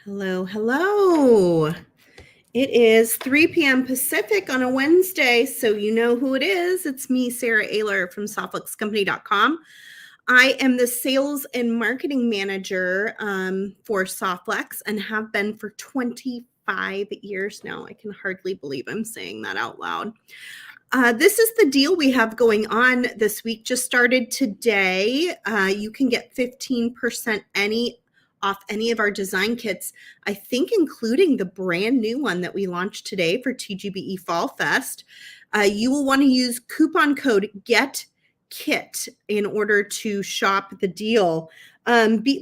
Hello, hello. It is 3 p.m. Pacific on a Wednesday, so you know who it is. It's me, Sara Oehler from SoftFlexCompany.com. I am the sales and marketing manager for SoftFlex and have been for 25 years now. I can hardly believe I'm saying that out loud. This is the deal we have going on this week. Just started today. You can get 15% off any of our design kits, I think including the brand new one that we launched today for TGBE Fall Fest. You will want to use coupon code GETKIT in order to shop the deal.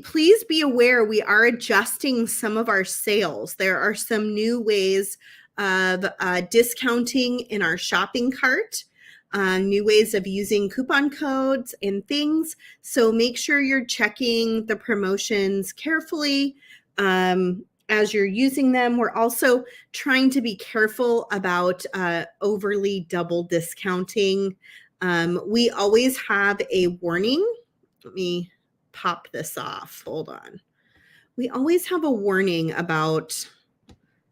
Please be aware we are adjusting some of our sales. There are some new ways of discounting in our shopping cart, new ways of using coupon codes and things. So make sure you're checking the promotions carefully as you're using them. We're also trying to be careful about overly double discounting. We always have a warning. Let me pop this off. Hold on. We always have a warning about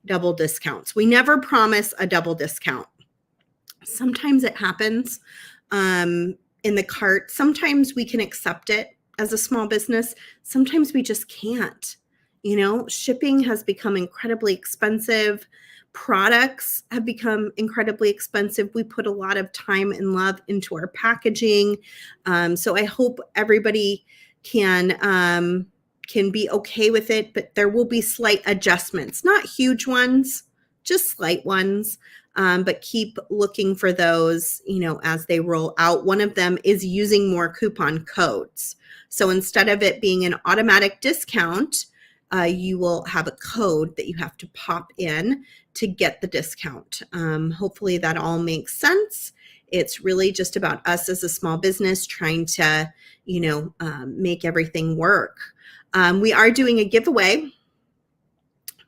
double discounts. We never promise a double discount. Sometimes it happens in the cart. Sometimes we can accept it as a small business. Sometimes we just can't. You know, shipping has become incredibly expensive. Products have become incredibly expensive. We put a lot of time and love into our packaging. So I hope everybody can be okay with it, but there will be slight adjustments, not huge ones, just slight ones. But keep looking for those, you know, as they roll out. One of them is using more coupon codes. So instead of it being an automatic discount, you will have a code that you have to pop in to get the discount. Hopefully that all makes sense. It's really just about us as a small business trying to, you know, make everything work. We are doing a giveaway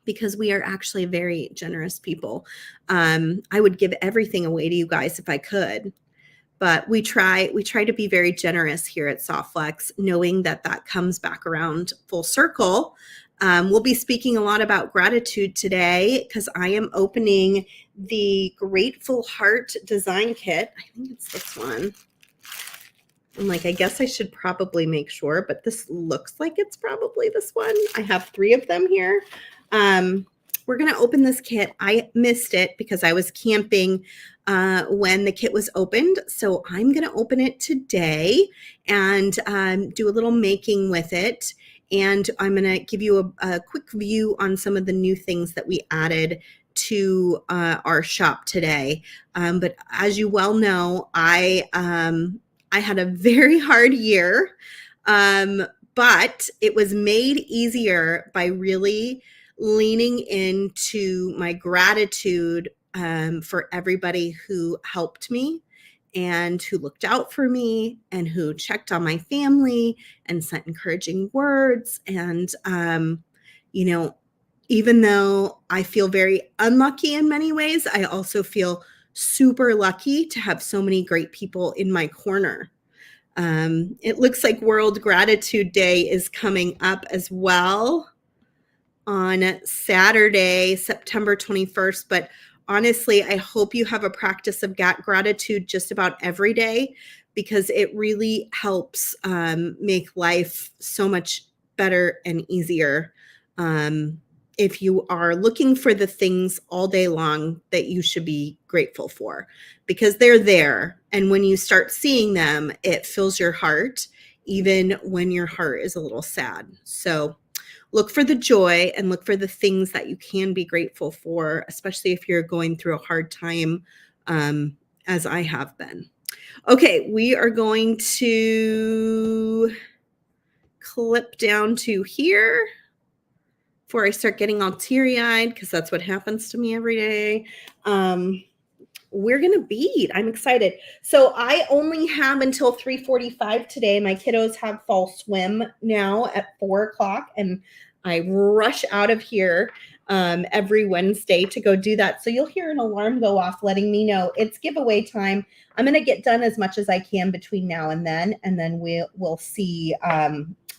because we are actually very generous people. I would give everything away to you guys if I could, but we try to be very generous here at SoftFlex, knowing that that comes back around full circle. We'll be speaking a lot about gratitude today because I am opening the Grateful Heart design kit. I think it's this one. I'm like, I guess I should probably make sure, but this looks like it's probably this one. I have 3 of them here. We're going to open this kit. I missed it because I was camping when the kit was opened. So I'm going to open it today and do a little making with it. And I'm going to give you a quick view on some of the new things that we added to our shop today. But as you well know, I had a very hard year, but it was made easier by really leaning into my gratitude for everybody who helped me and who looked out for me and who checked on my family and sent encouraging words. And, you know, even though I feel very unlucky in many ways, I also feel super lucky to have so many great people in my corner. It looks like World Gratitude Day is coming up as well on Saturday, September 21st. But honestly, I hope you have a practice of gratitude just about every day because it really helps make life so much better and easier. If you are looking for the things all day long that you should be grateful for, because they're there. And when you start seeing them, it fills your heart, even when your heart is a little sad. So look for the joy and look for the things that you can be grateful for, especially if you're going through a hard time, as I have been. Okay, we are going to clip down to here before I start getting all teary-eyed, because that's what happens to me every day. We're going to bead. I'm excited. So I only have until 3:45 today. My kiddos have fall swim now at 4 o'clock, and I rush out of here every Wednesday to go do that. So you'll hear an alarm go off letting me know it's giveaway time. I'm going to get done as much as I can between now and then we'll see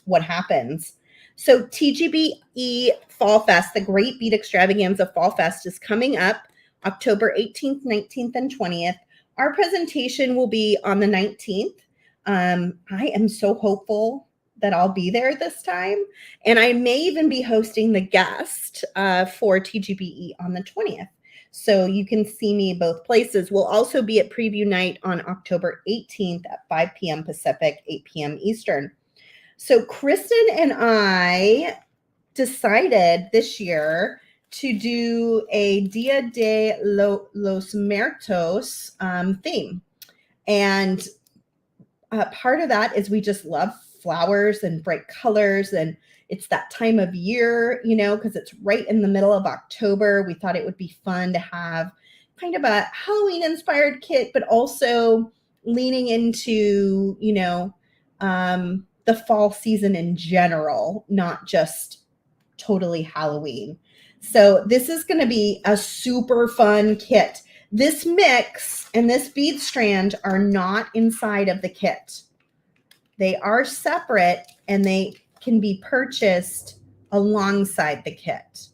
what happens. So TGBE Fall Fest, the Great Bead Extravaganza Fall Fest, is coming up October 18th, 19th, and 20th. Our presentation will be on the 19th. I am so hopeful that I'll be there this time. And I may even be hosting the guest for TGBE on the 20th. So you can see me both places. We'll also be at preview night on October 18th at 5 p.m. Pacific, 8 p.m. Eastern. So Kristen and I decided this year to do a Dia de los Muertos theme. And part of that is we just love flowers and bright colors, and it's that time of year, because it's right in the middle of October. We thought it would be fun to have kind of a Halloween inspired kit, but also leaning into, the fall season in general, not just totally Halloween. So this is going to be a super fun kit. This mix and this bead strand are not inside of the kit. They are separate and they can be purchased alongside the kit.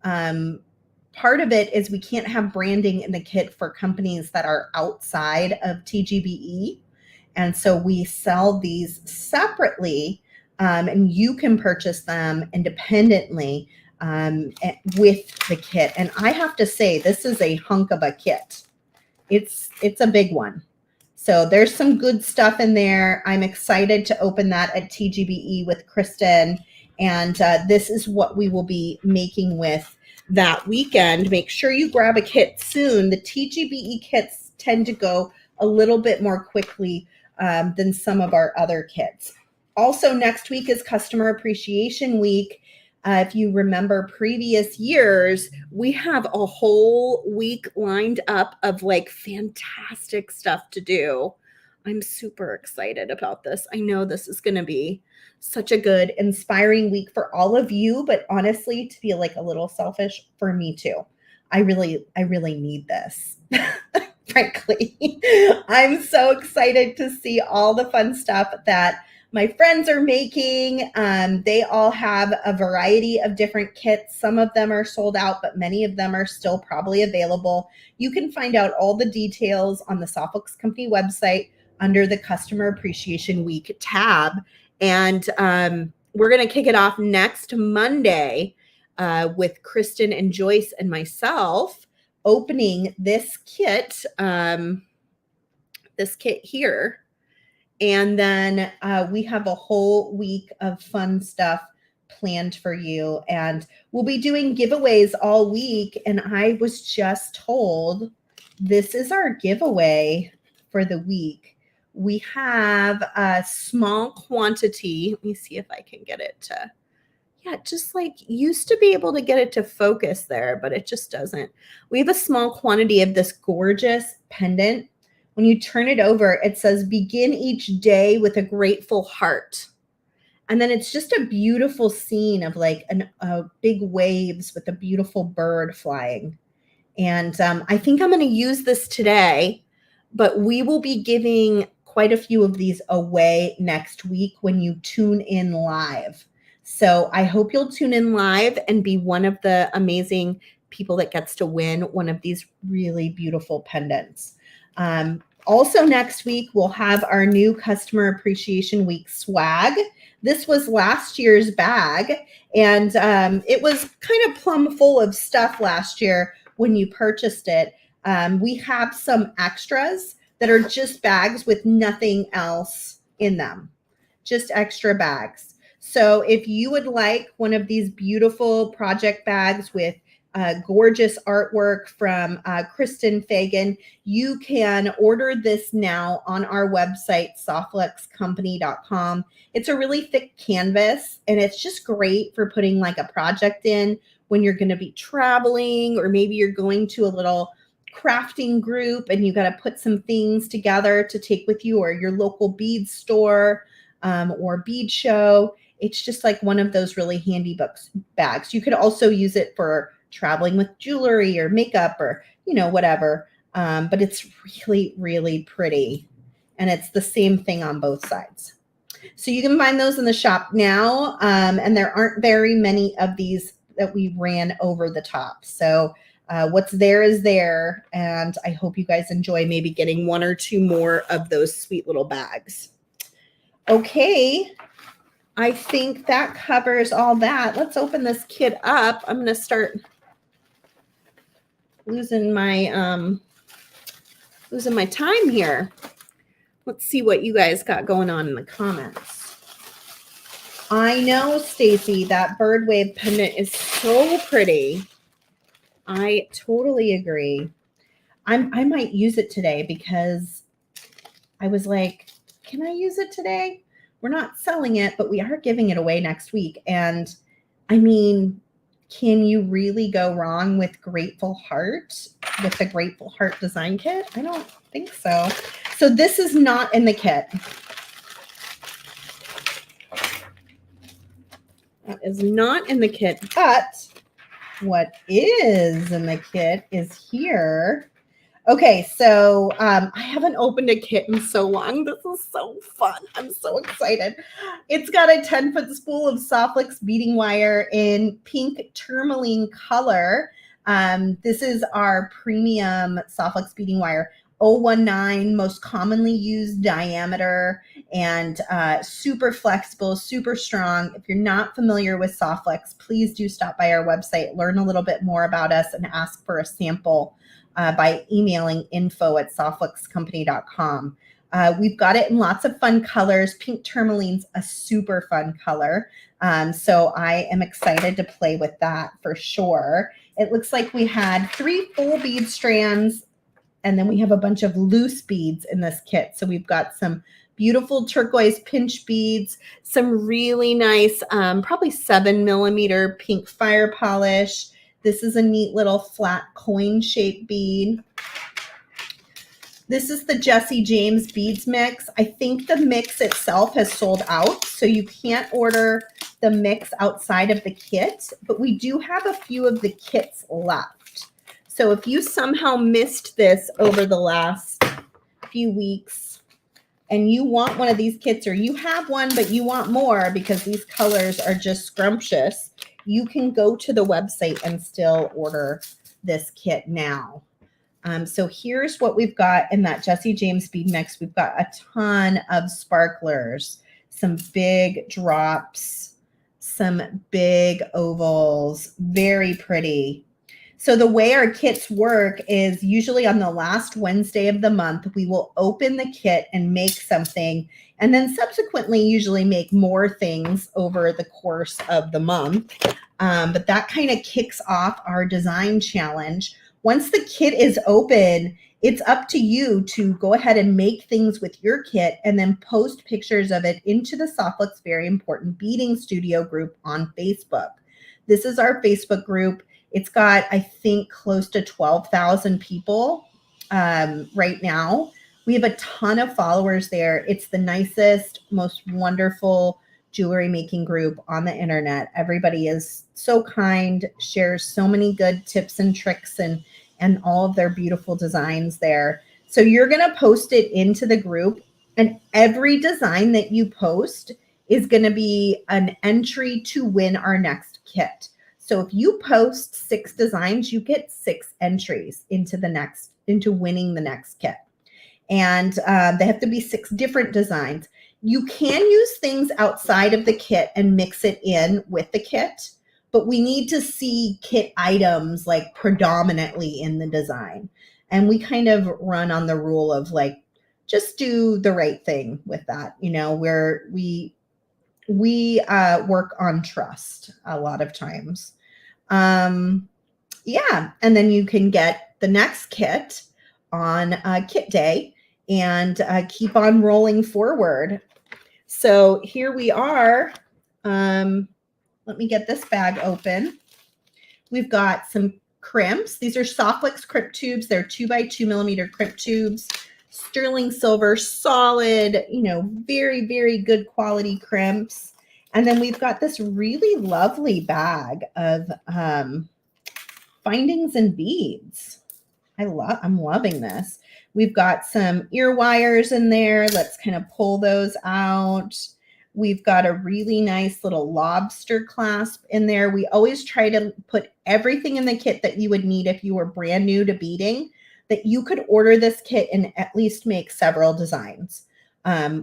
Part of it is we can't have branding in the kit for companies that are outside of TGBE. And so we sell these separately, and you can purchase them independently with the kit. And I have to say, this is a hunk of a kit. It's a big one. So there's some good stuff in there. I'm excited to open that at TGBE with Kristen. And this is what we will be making with that weekend. Make sure you grab a kit soon. The TGBE kits tend to go a little bit more quickly than some of our other kits. Also, next week is Customer Appreciation Week. If you remember previous years, we have a whole week lined up of fantastic stuff to do. I'm super excited about this. I know this is going to be such a good, inspiring week for all of you, but honestly, to be a little selfish, for me too. I really need this. Frankly, I'm so excited to see all the fun stuff that my friends are making. They all have a variety of different kits. Some of them are sold out, but many of them are still probably available. You can find out all the details on the Soffolks Company website under the Customer Appreciation Week tab. And we're going to kick it off next Monday with Kristen and Joyce and myself opening this kit here. And then we have a whole week of fun stuff planned for you. And we'll be doing giveaways all week. And I was just told this is our giveaway for the week. We have a small quantity. Let me see if I can get it to... Yeah, just used to be able to get it to focus there, but it just doesn't. We have a small quantity of this gorgeous pendant. When you turn it over, it says, "Begin each day with a grateful heart." And then it's just a beautiful scene of big waves with a beautiful bird flying. And I think I'm going to use this today, but we will be giving quite a few of these away next week when you tune in live. So I hope you'll tune in live and be one of the amazing people that gets to win one of these really beautiful pendants. Also next week, we'll have our new Customer Appreciation Week swag. This was last year's bag, and it was kind of plumb full of stuff last year when you purchased it. We have some extras that are just bags with nothing else in them, just extra bags. So if you would like one of these beautiful project bags with gorgeous artwork from Kristen Fagan, you can order this now on our website, softluxcompany.com. It's a really thick canvas, and it's just great for putting a project in when you're going to be traveling, or maybe you're going to a little crafting group and you got to put some things together to take with you, or your local bead store or bead show. It's just one of those really handy bags. You could also use it for traveling with jewelry or makeup or, whatever. But it's really, really pretty. And it's the same thing on both sides. So you can find those in the shop now. And there aren't very many of these that we ran over the top. So what's there is there. And I hope you guys enjoy maybe getting 1 or 2 more of those sweet little bags. Okay. I think that covers all that. Let's open this kit up. I'm going to start losing my time here. Let's see what you guys got going on in the comments. I know, Stacy, that bird wave pendant is so pretty. I totally agree. I might use it today because I was like, can I use it today? We're not selling it, but we are giving it away next week. And I mean, can you really go wrong with Grateful Heart, with the Grateful Heart design kit? I don't think so. So this is not in the kit. That is not in the kit, but what is in the kit is here. Okay, so I haven't opened a kit in so long. This is so fun. I'm so excited. It's got a 10-foot spool of Softflix beading wire in pink tourmaline color. This is our premium Softflix beading wire. 019, most commonly used diameter, and super flexible, super strong. If you're not familiar with Softflix, please do stop by our website, learn a little bit more about us, and ask for a sample by emailing info@softflixcompany.com. We've got it in lots of fun colors. Pink tourmaline's a super fun color. So I am excited to play with that for sure. It looks like we had 3 full bead strands, and then we have a bunch of loose beads in this kit. So we've got some beautiful turquoise pinch beads, some really nice, probably 7mm pink fire polish. This is a neat little flat coin shaped bead. This is the Jesse James beads mix. I think the mix itself has sold out, so you can't order the mix outside of the kit, but we do have a few of the kits left. So if you somehow missed this over the last few weeks and you want one of these kits, or you have one but you want more because these colors are just scrumptious, you can go to the website and still order this kit now. So here's what we've got in that Jesse James bead mix. We've got a ton of sparklers, some big drops, some big ovals, very pretty. So the way our kits work is usually on the last Wednesday of the month, we will open the kit and make something, and then subsequently usually make more things over the course of the month. But that kind of kicks off our design challenge. Once the kit is open, it's up to you to go ahead and make things with your kit and then post pictures of it into the Softflix Very Important Beading Studio group on Facebook. This is our Facebook group. It's got, I think, close to 12,000 people right now. We have a ton of followers there. It's the nicest, most wonderful jewelry making group on the internet. Everybody is so kind, shares so many good tips and tricks and all of their beautiful designs there. So you're going to post it into the group, and every design that you post is going to be an entry to win our next kit. So if you post 6 designs, you get 6 entries into winning the next kit. And they have to be 6 different designs. You can use things outside of the kit and mix it in with the kit, but we need to see kit items like predominantly in the design. And we kind of run on the rule of like, just do the right thing with that. You know, where we work on trust a lot of times. Yeah. And then you can get the next kit on kit day and keep on rolling forward. So here we are. Let me get this bag open. We've got some crimps. These are Softflix crimp tubes. They're 2x2mm crimp tubes, sterling silver, solid, you know, very, very good quality crimps. And then we've got this really lovely bag of findings and beads. I'm loving this. We've got some ear wires in there. Let's kind of pull those out. We've got a really nice little lobster clasp in there. We always try to put everything in the kit that you would need if you were brand new to beading, that you could order this kit and at least make several designs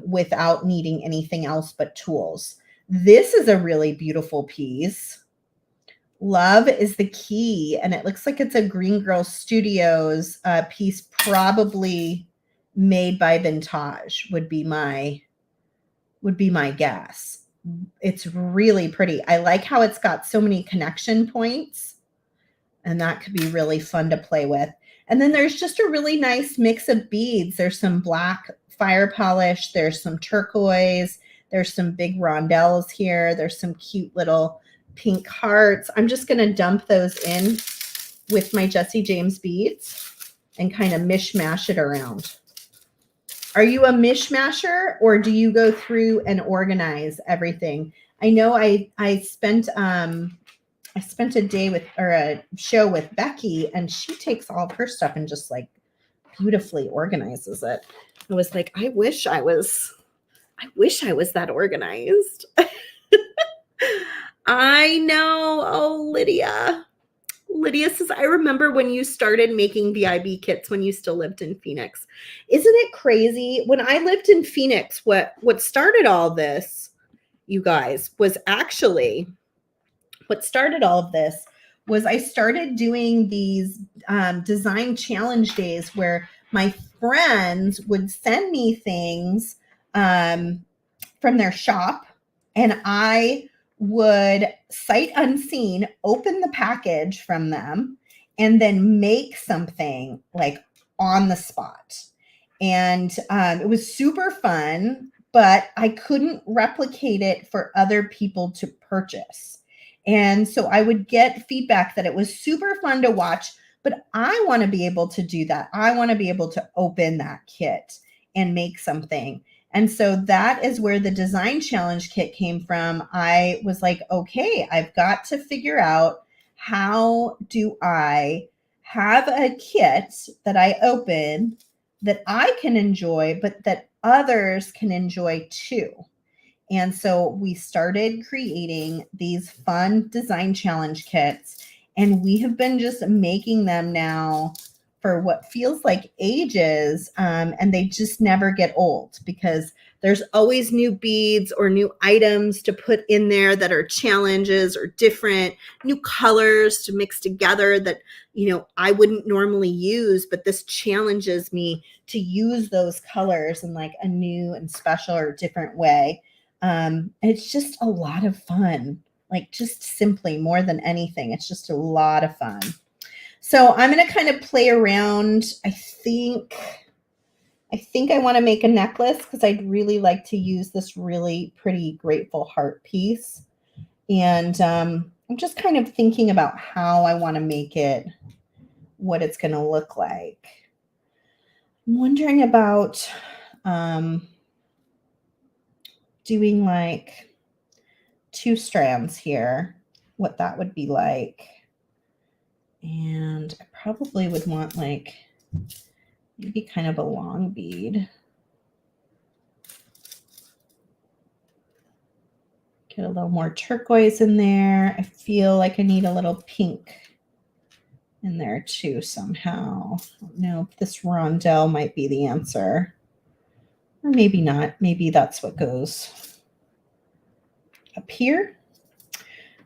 without needing anything else but tools. This is a really beautiful piece. Love is the Key, and it looks like it's a Green Girl Studios piece, probably made by Vintage would be my guess. It's really pretty. I like how it's got so many connection points, and that could be really fun to play with. And then there's just a really nice mix of beads. There's some black fire polish, there's some turquoise, there's some big rondelles here, there's some cute little pink hearts. I'm just going to dump those in with my Jesse James beads and kind of mishmash it around. Are you a mishmasher, or do you go through and organize everything? I know I spent a day with, or a show with Becky, and she takes all of her stuff and just like beautifully organizes it. I was like, I wish I was that organized. I know. Oh, Lydia. Lydia says, I remember when you started making VIB kits when you still lived in Phoenix. Isn't it crazy? When I lived in Phoenix, what started all this, you guys, was actually, what started all of this was I started doing these design challenge days where my friends would send me things from their shop, and I would sight unseen open the package from them and then make something like on the spot. And it was super fun, but I couldn't replicate it for other people to purchase. And so I would get feedback that it was super fun to watch, but I want to be able to do that. I want to be able to open that kit and make something. And so that is where the design challenge kit came from. I was like, okay, I've got to figure out, how do I have a kit that I open that I can enjoy, but that others can enjoy too. And so we started creating these fun design challenge kits, and we have been just making them now for what feels like ages, and they just never get old because there's always new beads or new items to put in there that are challenges or different new colors to mix together that, you know, I wouldn't normally use, but this challenges me to use those colors in like a new and special or different way. It's just a lot of fun, like just simply more than anything. It's just a lot of fun. So I'm going to kind of play around. I think I want to make a necklace because I'd really like to use this really pretty Grateful Heart piece. And I'm just kind of thinking about how I want to make it, what it's going to look like. I'm wondering about doing like 2 strands here, what that would be like. And I probably would want like maybe kind of a long bead. Get a little more turquoise in there. I feel like I need a little pink in there too somehow. I don't know if this rondelle might be the answer. Or maybe not. Maybe that's what goes up here.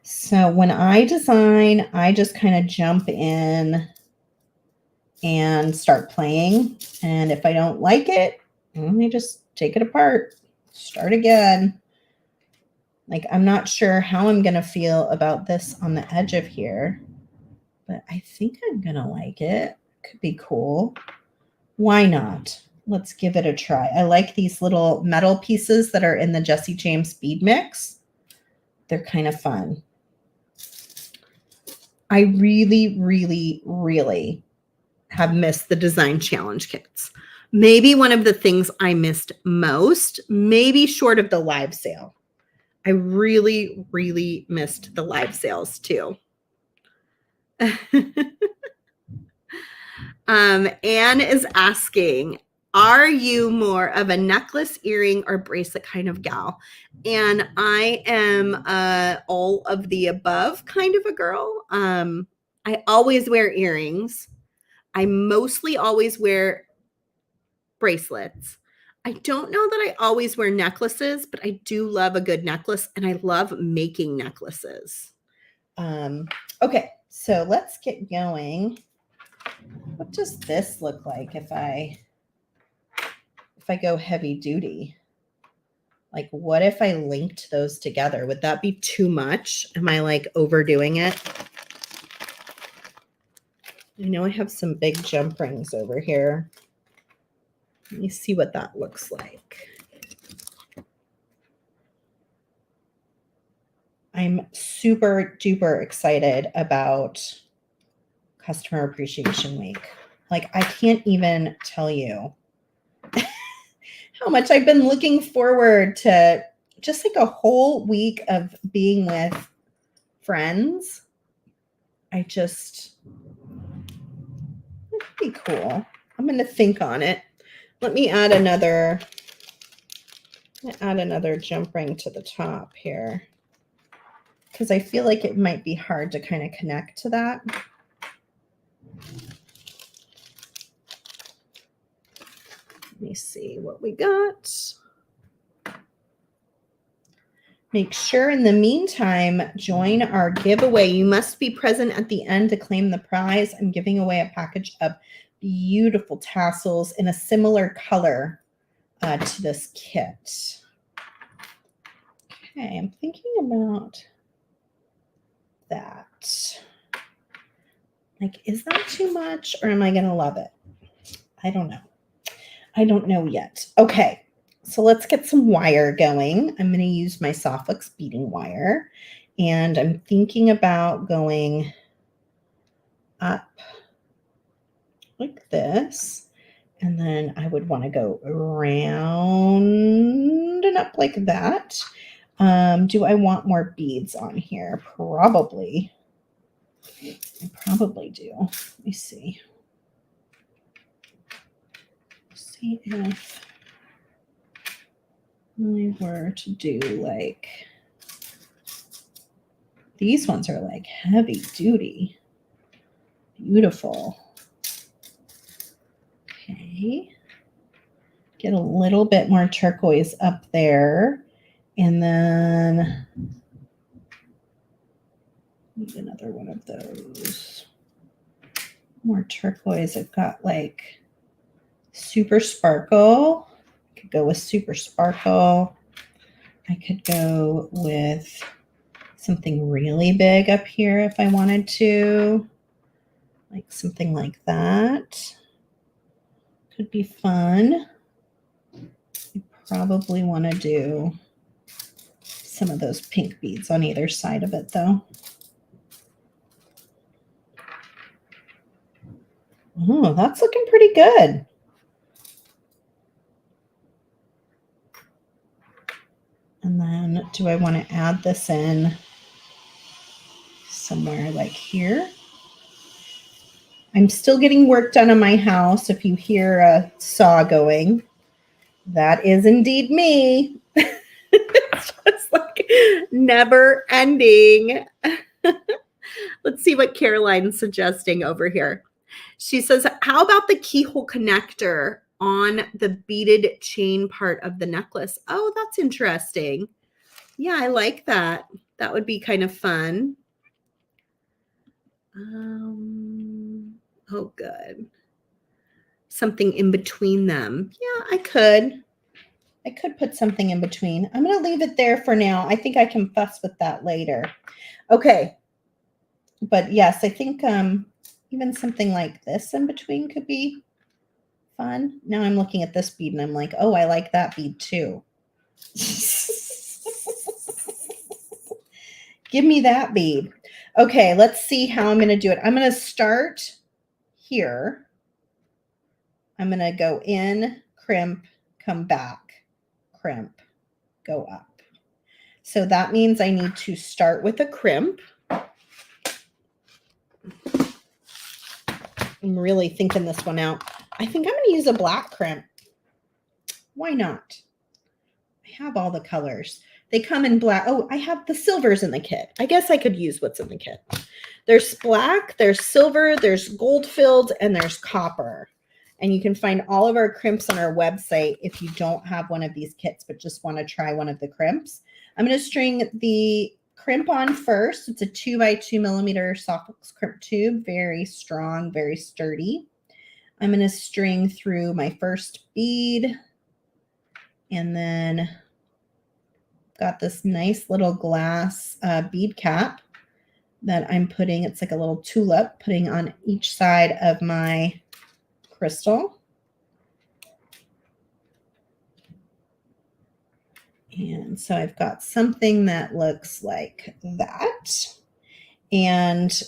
So when I design, I just kind of jump in and start playing. And if I don't like it, I just take it apart, start again. Like, I'm not sure how I'm going to feel about this on the edge of here, but I think I'm going to like it. Could be cool. Why not? Let's give it a try. I like these little metal pieces that are in the Jesse James bead mix. They're kind of fun. I really, really, really have missed the design challenge kits. Maybe one of the things I missed most, maybe short of the live sale. I really, really missed the live sales too. Anne is asking, Are you more of a necklace, earring, or bracelet kind of gal? And I am all of the above kind of a girl. I always wear earrings. I mostly always wear bracelets. I don't know that I always wear necklaces, but I do love a good necklace, and I love making necklaces. Okay, so let's get going. What does this look like if I go heavy duty? Like, what if I linked those together? Would that be too much? Am I like overdoing it? I know I have some big jump rings over here. Let me see what that looks like. I'm super duper excited about Customer Appreciation Week. Like, I can't even tell you how much I've been looking forward to just like a whole week of being with friends. It'd be cool. I'm going to think on it. Let me add another jump ring to the top here, because I feel like it might be hard to kind of connect to that. Let me see what we got. Make sure in the meantime, join our giveaway. You must be present at the end to claim the prize. I'm giving away a package of beautiful tassels in a similar color to this kit. Okay, I'm thinking about that. Like, is that too much, or am I going to love it? I don't know. I don't know yet. Okay, so let's get some wire going. I'm going to use my Softflex beading wire, and I'm thinking about going up like this, and then I would want to go around and up like that. Do I want more beads on here? Probably. I probably do. Let me see. See if I were to do like, these ones are like heavy duty. Beautiful. Okay. Get a little bit more turquoise up there. And then need another one of those. More turquoise. I've got like super sparkle. I could go with super sparkle. I could go with something really big up here if I wanted to. Like something like that. Could be fun. You probably want to do some of those pink beads on either side of it though. Oh, that's looking pretty good. And then do I want to add this in somewhere like here? I'm still getting work done on my house. If you hear a saw going, that is indeed me. It's just like never ending. Let's see what Caroline's suggesting over here. She says, how about the keyhole connector on the beaded chain part of the necklace? Oh, that's interesting. Yeah, I like that. That would be kind of fun. Oh, good. Something in between them. Yeah, I could put something in between. I'm going to leave it there for now. I think I can fuss with that later. Okay. But yes, I think even something like this in between could be fun. Now I'm looking at this bead and I'm like, oh, I like that bead too. Give me that bead. Okay, let's see how I'm going to do it. I'm going to start here. I'm going to go in, crimp, come back, crimp, go up. So that means I need to start with a crimp. I'm really thinking this one out. I think I'm going to use a black crimp. Why not? I have all the colors. They come in black. Oh, I have the silvers in the kit. I guess I could use what's in the kit. There's black, there's silver, there's gold filled, and there's copper. And you can find all of our crimps on our website if you don't have one of these kits, but just want to try one of the crimps. I'm going to string the crimp on first. It's a 2x2 millimeter soft crimp tube. Very strong, very sturdy. I'm going to string through my first bead. And then got this nice little glass bead cap that I'm putting. It's like a little tulip, putting on each side of my crystal. And so I've got something that looks like that. And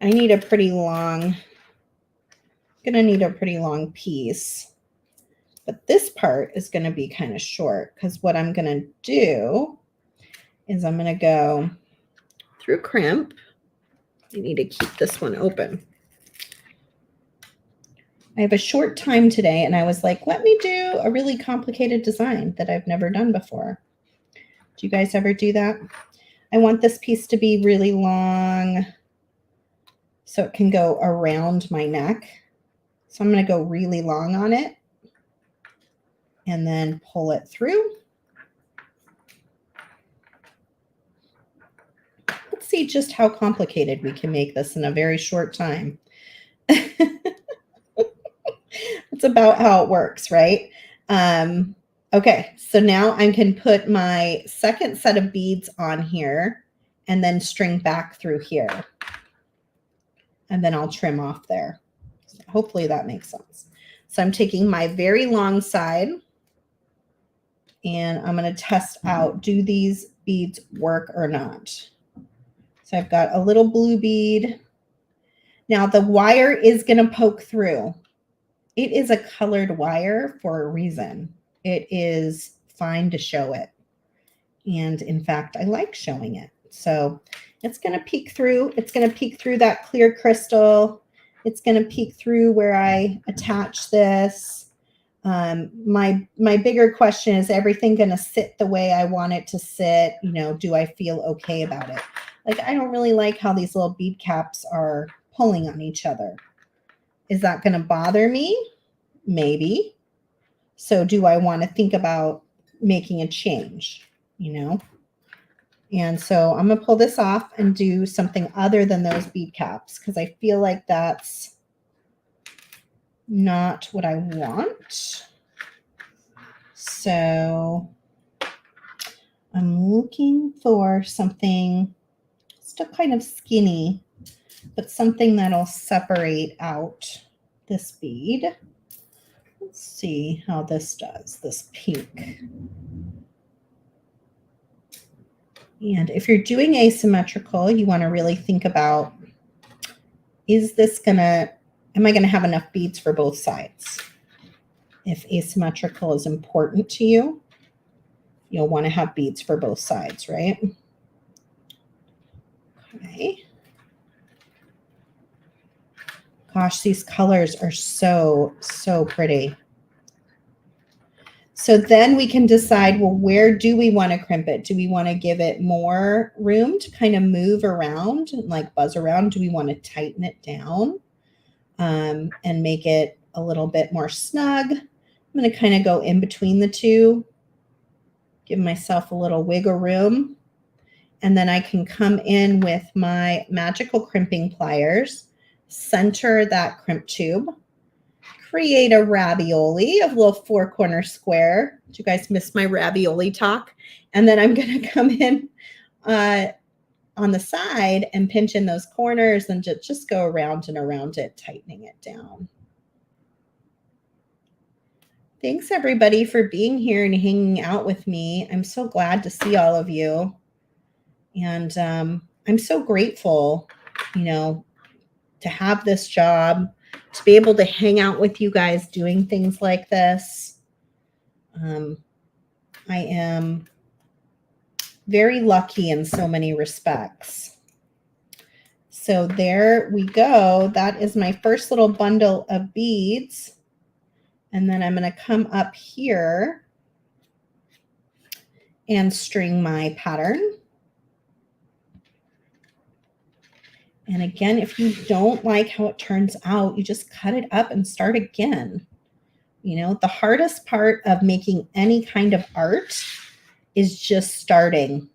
I need a pretty long, gonna need a pretty long piece. But this part is gonna be kind of short because what I'm gonna do is I'm gonna go through crimp. You need to keep this one open. I have a short time today and I was like, let me do a really complicated design that I've never done before. Do you guys ever do that? I want this piece to be really long so it can go around my neck. So I'm going to go really long on it and then pull it through. Let's see just how complicated we can make this in a very short time. It's about how it works, right? Okay, so now I can put my second set of beads on here and then string back through here. And then I'll trim off there. So hopefully that makes sense. So I'm taking my very long side and I'm going to test out, do these beads work or not? So I've got a little blue bead. Now the wire is going to poke through. It is a colored wire for a reason. It is fine to show it. And in fact, I like showing it. So it's going to peek through. It's going to peek through that clear crystal. It's going to peek through where I attach this. My bigger question is everything going to sit the way I want it to sit? You know, do I feel okay about it? Like, I don't really like how these little bead caps are pulling on each other. Is that going to bother me? Maybe. So do I want to think about making a change, you know? And so I'm going to pull this off and do something other than those bead caps because I feel like that's not what I want. So I'm looking for something still kind of skinny, but something that'll separate out this bead. Let's see how this does, this pink. And if you're doing asymmetrical, you want to really think about, is this gonna, am I gonna have enough beads for both sides? If asymmetrical is important to you, you'll want to have beads for both sides, right? Okay. Gosh, these colors are so, so pretty. So then we can decide, well, where do we want to crimp it? Do we want to give it more room to kind of move around and like buzz around? Do we want to tighten it down and make it a little bit more snug? I'm going to kind of go in between the two, give myself a little wiggle room. And then I can come in with my magical crimping pliers, center that crimp tube, create a ravioli, a little 4-corner square. Did you guys miss my ravioli talk? And then I'm going to come in on the side and pinch in those corners and just go around and around it, tightening it down. Thanks everybody for being here and hanging out with me. I'm so glad to see all of you. And I'm so grateful, you know, to have this job, to be able to hang out with you guys doing things like this. I am very lucky in so many respects. So there we go. That is my first little bundle of beads. And then I'm going to come up here and string my pattern. And again, if you don't like how it turns out, you just cut it up and start again. You know, the hardest part of making any kind of art is just starting.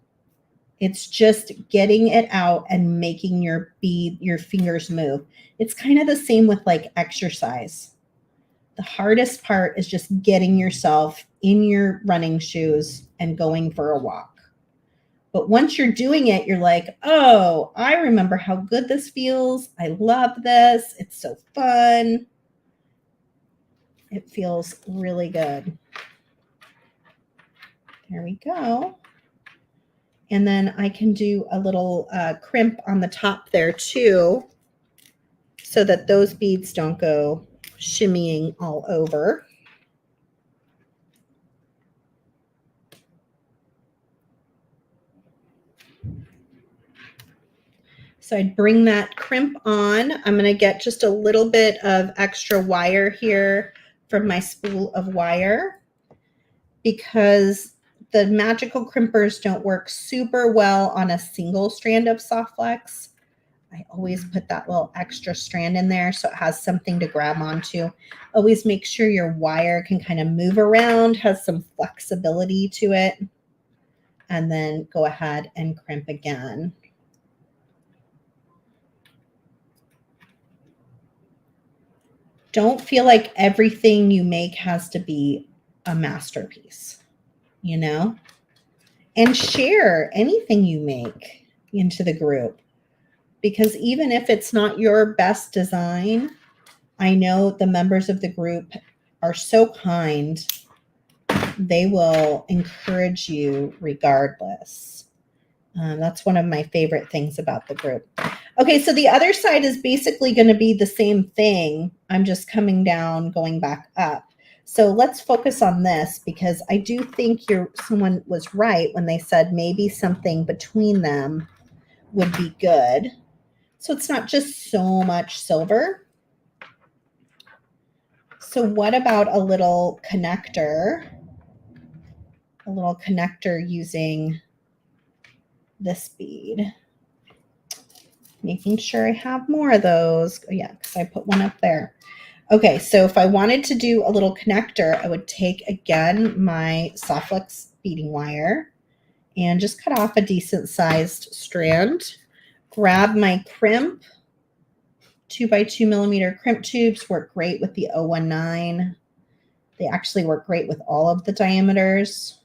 It's just getting it out and making your bead, your fingers move. It's kind of the same with like exercise. The hardest part is just getting yourself in your running shoes and going for a walk. But once you're doing it, you're like, oh, I remember how good this feels. I love this. It's so fun. It feels really good. There we go. And then I can do a little crimp on the top there too, so that those beads don't go shimmying all over. So I'd bring that crimp on. I'm going to get just a little bit of extra wire here from my spool of wire, because the magical crimpers don't work super well on a single strand of soft flex. I always put that little extra strand in there so it has something to grab onto. Always make sure your wire can kind of move around, has some flexibility to it, and then go ahead and crimp again. Don't feel like everything you make has to be a masterpiece, you know? And share anything you make into the group, because even if it's not your best design, I know the members of the group are so kind. They will encourage you regardless. That's one of my favorite things about the group. Okay, so the other side is basically going to be the same thing. I'm just coming down, going back up. So let's focus on this, because I do think someone was right when they said maybe something between them would be good. So it's not just so much silver. So what about a little connector? A little connector using this bead. Making sure I have more of those. Oh, yeah, because I put one up there. Okay, so if I wanted to do a little connector, I would take, again, my soft flex beading wire and just cut off a decent sized strand. Grab my crimp. 2x2 millimeter crimp tubes work great with the 019. They actually work great with all of the diameters.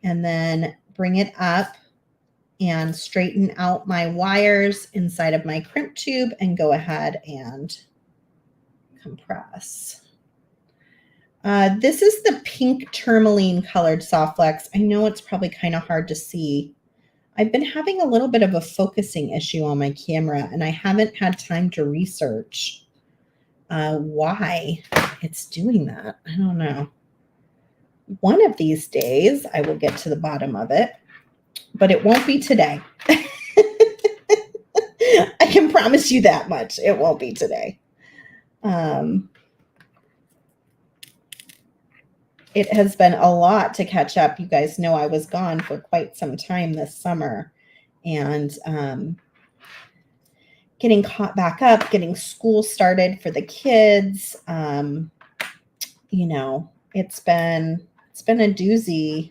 And then bring it up and straighten out my wires inside of my crimp tube and go ahead and compress. This is the pink tourmaline colored soft flex. I know it's probably kind of hard to see. I've been having a little bit of a focusing issue on my camera, and I haven't had time to research why it's doing that. I don't know. One of these days, I will get to the bottom of it, but it won't be today. I can promise you that much. It won't be today. It has been a lot to catch up. You guys know I was gone for quite some time this summer, and getting caught back up, getting school started for the kids. You know, it's been a doozy.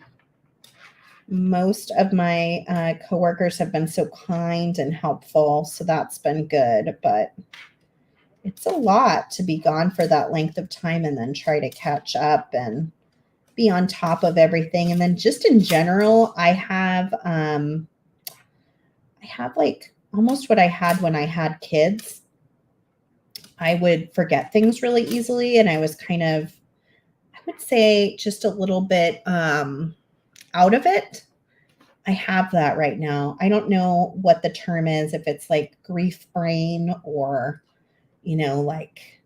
Most of my coworkers have been so kind and helpful, so that's been good, but it's a lot to be gone for that length of time and then try to catch up and be on top of everything. And then just in general, I have like almost what I had when I had kids. I would forget things really easily, and I was kind of, I would say, just a little bit out of it. I have that right now. I don't know what the term is, if it's like grief brain, or, you know, like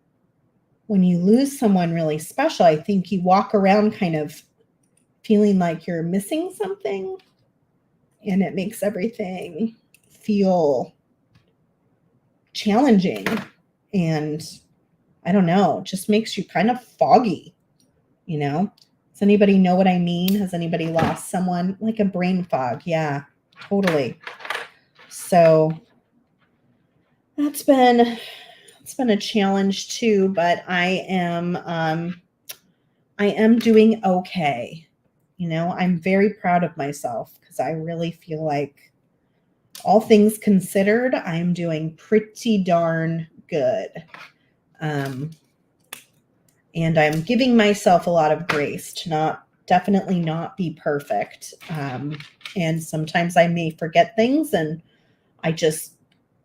when you lose someone really special, I think you walk around kind of feeling like you're missing something, and it makes everything feel challenging and I don't know, just makes you kind of foggy, you know? Does anybody know what I mean? Has anybody lost someone? Like a brain fog. Yeah, totally. So it's been a challenge too, but I am doing okay. You know, I'm very proud of myself because I really feel like, all things considered, I'm doing pretty darn good. And I'm giving myself a lot of grace to definitely not be perfect. And sometimes I may forget things, and I just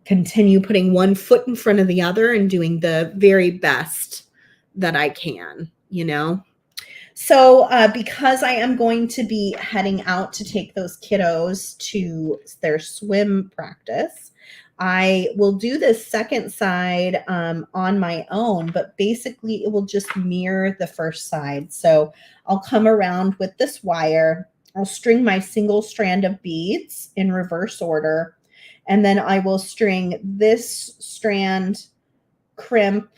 continue putting one foot in front of the other and doing the very best that I can, you know? So because I am going to be heading out to take those kiddos to their swim practice, I will do this second side on my own, but basically it will just mirror the first side. So I'll come around with this wire. I'll string my single strand of beads in reverse order, and then I will string this strand, crimp.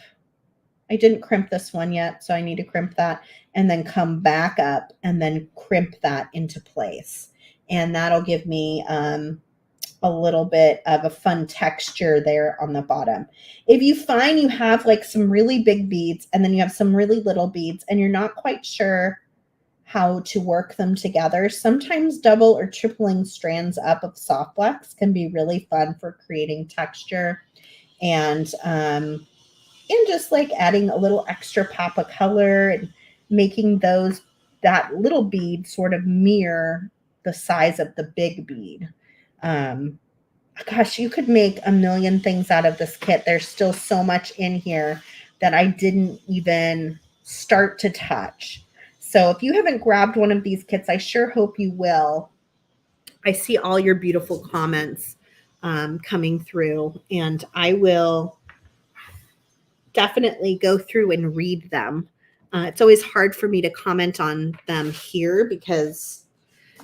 I didn't crimp this one yet, so I need to crimp that, and then come back up and then crimp that into place. And that'll give me a little bit of a fun texture there on the bottom. If you find you have like some really big beads and then you have some really little beads and you're not quite sure how to work them together, sometimes double or tripling strands up of soft flex can be really fun for creating texture and just like adding a little extra pop of color and making that little bead sort of mirror the size of the big bead. Gosh, you could make a million things out of this kit. There's still so much in here that I didn't even start to touch. So if you haven't grabbed one of these kits, I sure hope you will. I see all your beautiful comments coming through, and I will definitely go through and read them. It's always hard for me to comment on them here because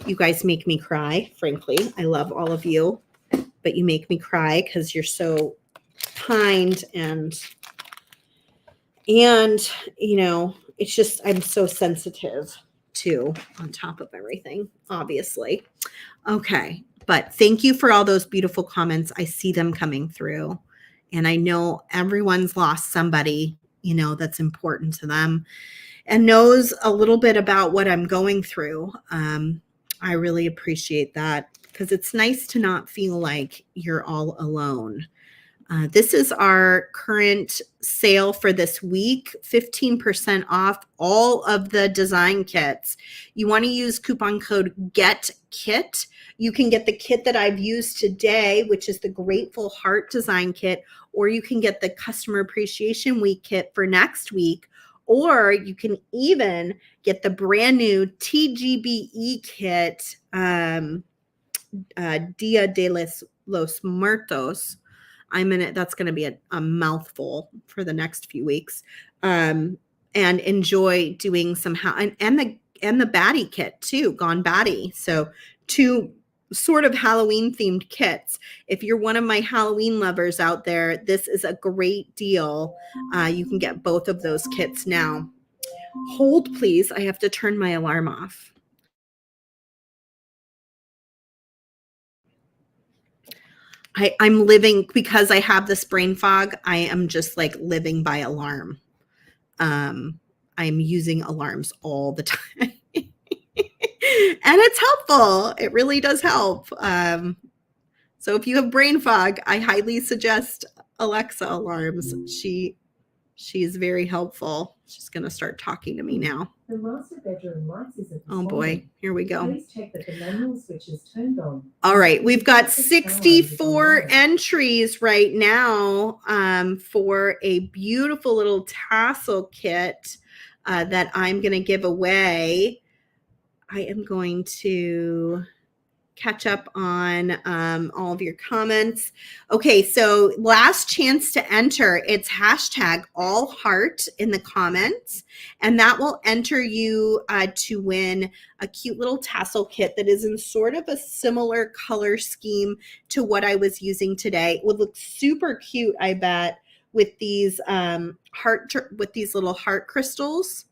you guys make me cry, frankly. I love all of you, but you make me cry because you're so kind and you know, it's just, I'm so sensitive too, on top of everything, obviously. Okay, but thank you for all those beautiful comments. I see them coming through. And I know everyone's lost somebody, you know, that's important to them and knows a little bit about what I'm going through. I really appreciate that because it's nice to not feel like you're all alone. This is our current sale for this week, 15% off all of the design kits. You want to use coupon code GETKIT. You can get the kit that I've used today, which is the Grateful Heart design kit, or you can get the Customer Appreciation Week kit for next week, or you can even get the brand new TGBE kit, Dia de los Muertos. That's going to be a mouthful for the next few weeks. And enjoy doing some and the baddie kit too, Gone Baddie. So 2 sort of Halloween themed kits. If you're one of my Halloween lovers out there, this is a great deal. You can get both of those kits now. Hold, please. I have to turn my alarm off. I'm living, because I have this brain fog, I am just like living by alarm. I'm using alarms all the time. And it's helpful. It really does help. So if you have brain fog, I highly suggest Alexa alarms. She is very helpful. She's going to start talking to me now. The master bedroom lights is oh boy, here we go. Please check that the manual switch is turned on. All right, we've got 64 entries right now for a beautiful little tassel kit that I'm going to give away. I am going to catch up on all of your comments. Okay, so last chance to enter. It's hashtag all heart in the comments, and that will enter you to win a cute little tassel kit that is in sort of a similar color scheme to what I was using today. It would look super cute, I bet, with these with these little heart crystals,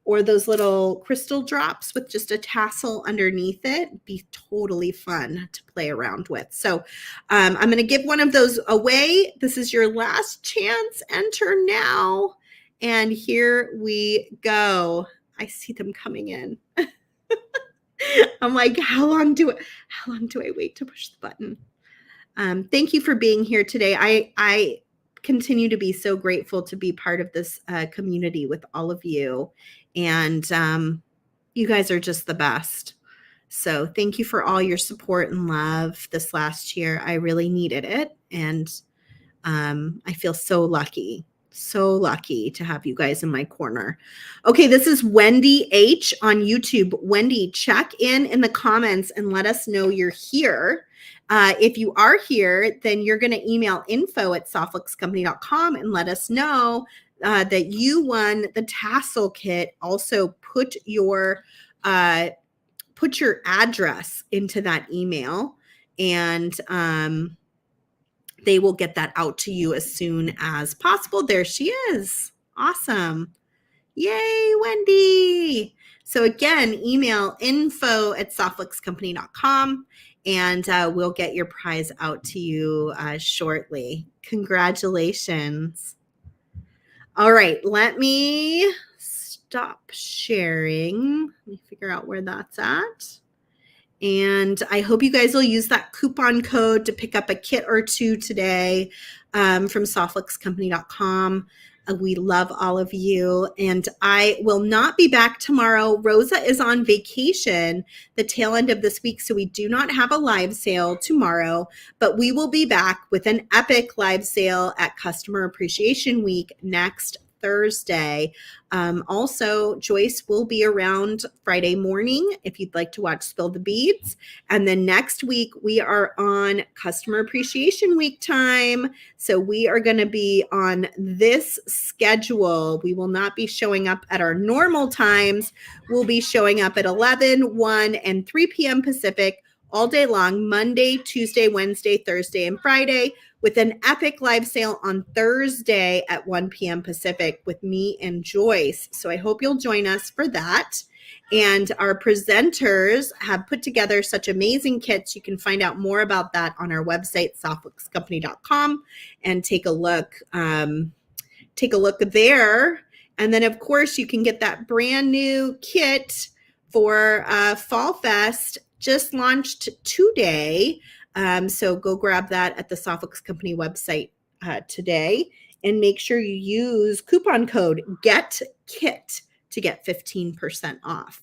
or those little crystal drops with just a tassel underneath it. It'd be totally fun to play around with. So I'm going to give one of those away. This is your last chance. Enter now. And here we go. I see them coming in. I'm like, how long do I wait to push the button? Thank you for being here today. I continue to be so grateful to be part of this community with all of you. And you guys are just the best. So thank you for all your support and love this last year. I really needed it. And I feel so lucky to have you guys in my corner. Okay, this is Wendy H on YouTube. Wendy, check in the comments and let us know you're here. If you are here, then you're going to email info@softluxcompany.com and let us know that you won the tassel kit. Also put your address into that email, and they will get that out to you as soon as possible. There she is. Awesome. Yay, Wendy. So again, email info@softluxcompany.com, and we'll get your prize out to you shortly. Congratulations. All right, let me stop sharing. Let me figure out where that's at. And I hope you guys will use that coupon code to pick up a kit or two today from softluxcompany.com. We love all of you. And I will not be back tomorrow. Rosa is on vacation the tail end of this week, so we do not have a live sale tomorrow. But we will be back with an epic live sale at Customer Appreciation Week next Thursday. Also, Joyce will be around Friday morning if you'd like to watch Spill the Beads. And then next week, we are on Customer Appreciation Week time. So we are going to be on this schedule. We will not be showing up at our normal times. We'll be showing up at 11, 1, and 3 p.m. Pacific all day long, Monday, Tuesday, Wednesday, Thursday, and Friday, with an epic live sale on Thursday at 1 p.m. Pacific with me and Joyce. So I hope you'll join us for that. And our presenters have put together such amazing kits. You can find out more about that on our website, softluxcompany.com, and take a look there. And then, of course, you can get that brand new kit for Fall Fest, just launched today. So go grab that at the Softlux Company website today, and make sure you use coupon code GETKIT to get 15% off.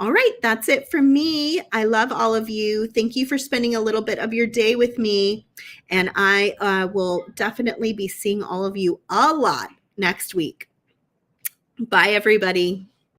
All right, that's it from me. I love all of you. Thank you for spending a little bit of your day with me, and I will definitely be seeing all of you a lot next week. Bye, everybody.